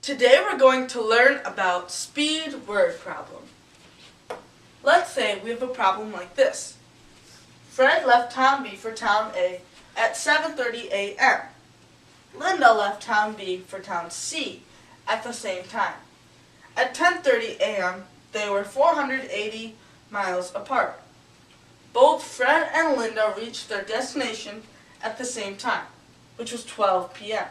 Today we're going to learn about speed word problem. Let's say we have a problem like this. Fred left town B for town A at 7:30 a.m. Linda left town B for town C at the same time. At 10:30 a.m. they were 480 miles apart. Both Fred and Linda reached their destination at the same time, which was 12 p.m.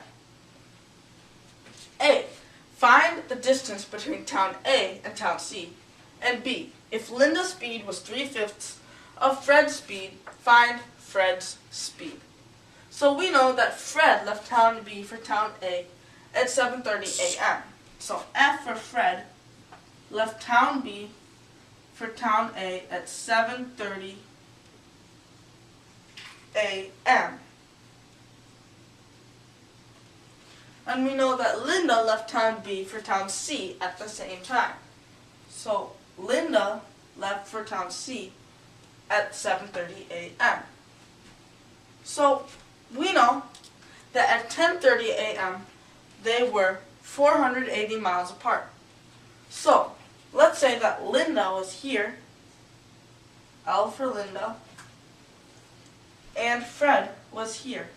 A. Find the distance between town A and town C. And B. If Linda's speed was 3/5 of Fred's speed, find Fred's speed. So we know that Fred left town B for town A at 7:30 a.m. So F for Fred left town B for town A at 7:30 a.m. And we know that Linda left town B for town C at the same time. So Linda left for town C at 7:30 a.m. So we know that at 10:30 a.m. they were 480 miles apart. So let's say that Linda was here, L for Linda, and Fred was here,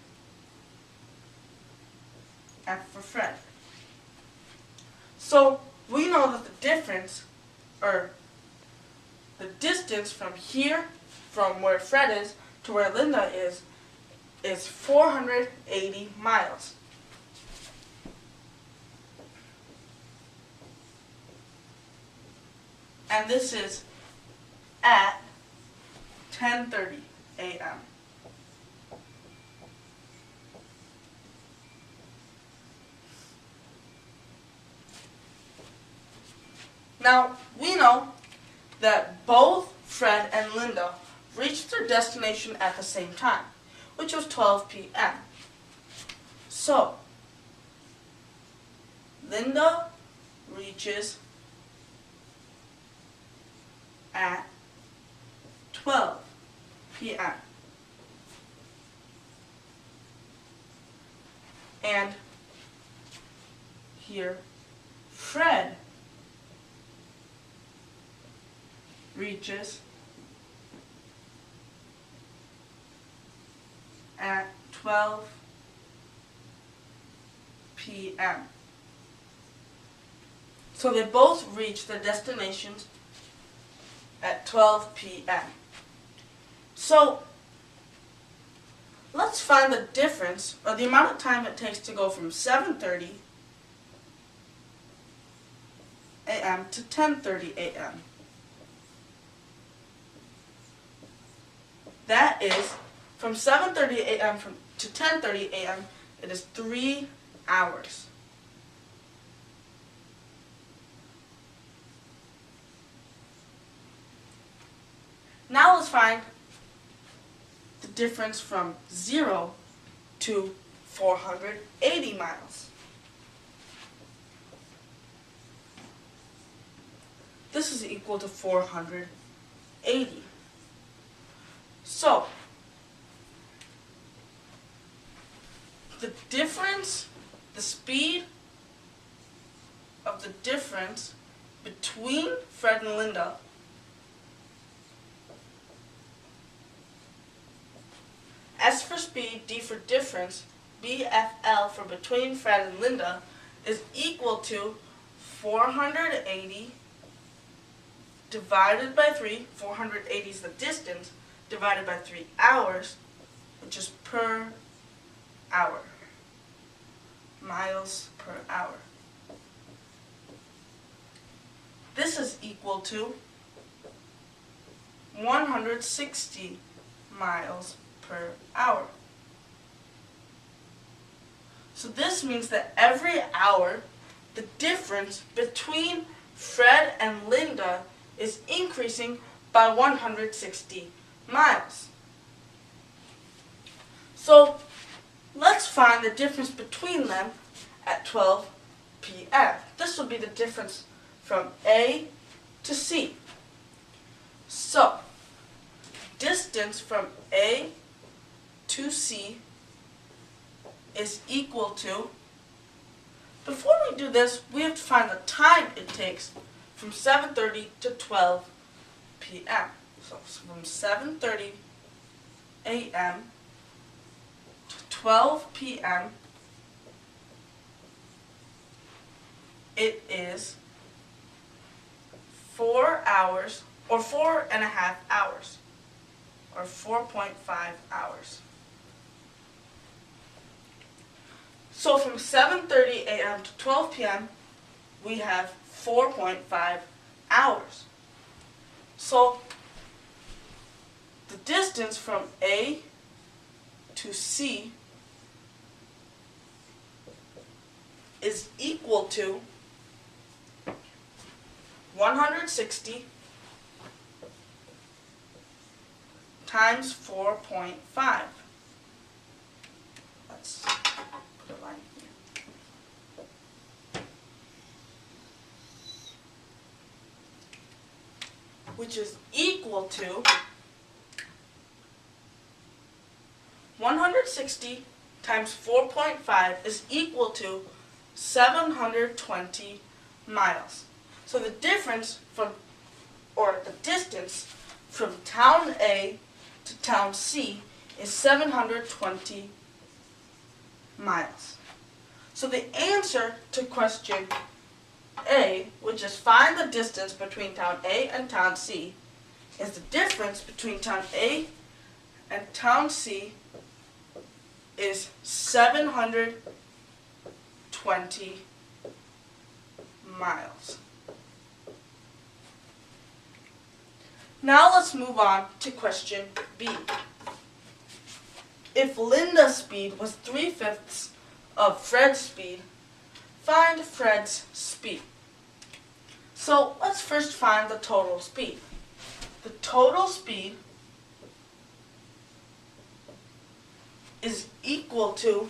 F for Fred. So we know that the difference, or the distance from here, from where Fred is to where Linda is 480 miles. And this is at 10:30 a.m. Now, we know that both Fred and Linda reached their destination at the same time, which was 12 p.m. So, Linda reaches at 12 p.m. And here, Fred reaches at 12 p.m. So they both reach their destinations at 12 p.m. So let's find the difference, or the amount of time it takes to go from 7:30 a.m. to 10:30 a.m. That is, from 7:30 a.m. to 10:30 a.m., it is 3 hours. Now let's find the difference from 0 to 480 miles. This is equal to 480. So, the difference, the speed of the difference between Fred and Linda S for speed, D for difference, BFL for between Fred and Linda is equal to 480 divided by 3, 480 is the distance, divided by 3 hours, which is per hour, miles per hour. This is equal to 160 miles per hour. So this means that every hour, the difference between Fred and Linda is increasing by 160 miles. So let's find the difference between them at 12 p.m. This will be the difference from A to C. So, distance from A to C is equal to Before we do this, we have to find the time it takes from 7:30 to 12 p.m. So from 7:30 a.m. to 12 p.m. it is 4 hours, or 4.5 hours, or 4.5 hours. So from 7:30 a.m. to 12 p.m. we have 4.5 hours. So the distance from A to C is equal to 160 times 4.5. Let's put a line here. Which is equal to 160 times 4.5 is equal to 720 miles. So the difference from, or the distance from town A to town C is 720 miles. So the answer to question A, which is find the distance between town A and town C, is the difference between town A and town C is 720 miles. Now let's move on to question B. If Linda's speed was 3/5 of Fred's speed, find Fred's speed. So let's first find the total speed. The total speed is equal to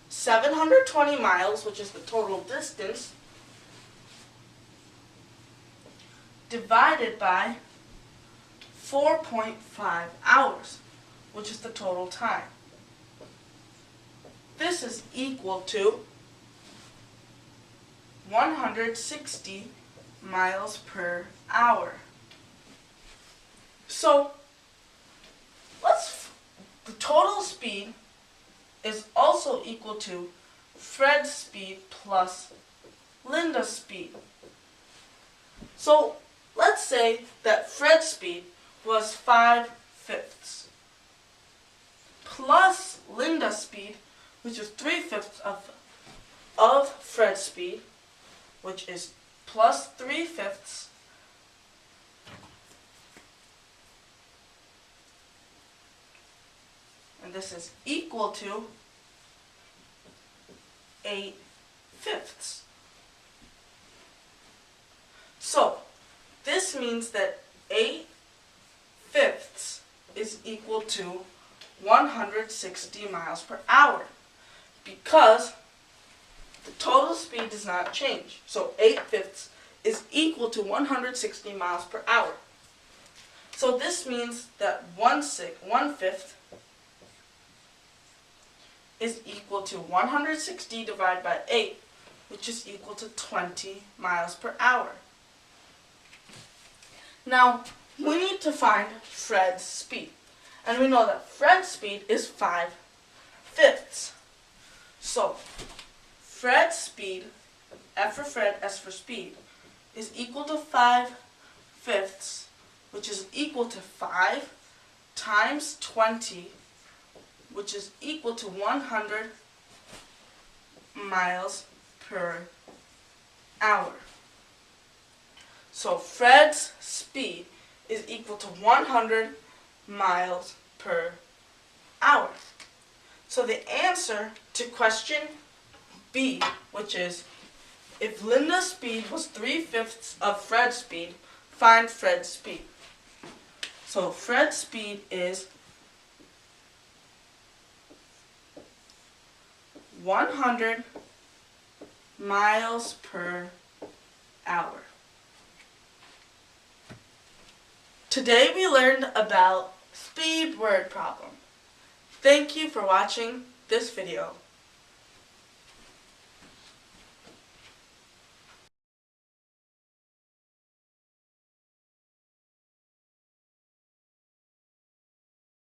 720 miles, which is the total distance, divided by 4.5 hours, which is the total time. This is equal to 160 miles per hour. So the total speed is also equal to Fred's speed plus Linda's speed. So let's say that Fred's speed was 5/5 plus Linda's speed, which is 3/5 of Fred's speed, which is plus 3/5. And this is equal to 8/5. So this means that 8/5 is equal to 160 miles per hour, because the total speed does not change. So 8/5 is equal to 160 miles per hour. So this means that 1/5 is equal to 160 divided by 8, which is equal to 20 miles per hour. Now, we need to find Fred's speed. And we know that Fred's speed is 5/5. So, Fred's speed, F for Fred, S for speed, is equal to 5/5, which is equal to 5 times 20, which is equal to 100 miles per hour. So Fred's speed is equal to 100 miles per hour. So the answer to question B, which is if Linda's speed was 3/5 of Fred's speed, find Fred's speed. So Fred's speed is 100 miles per hour. Today we learned about speed word problem. Thank you for watching this video.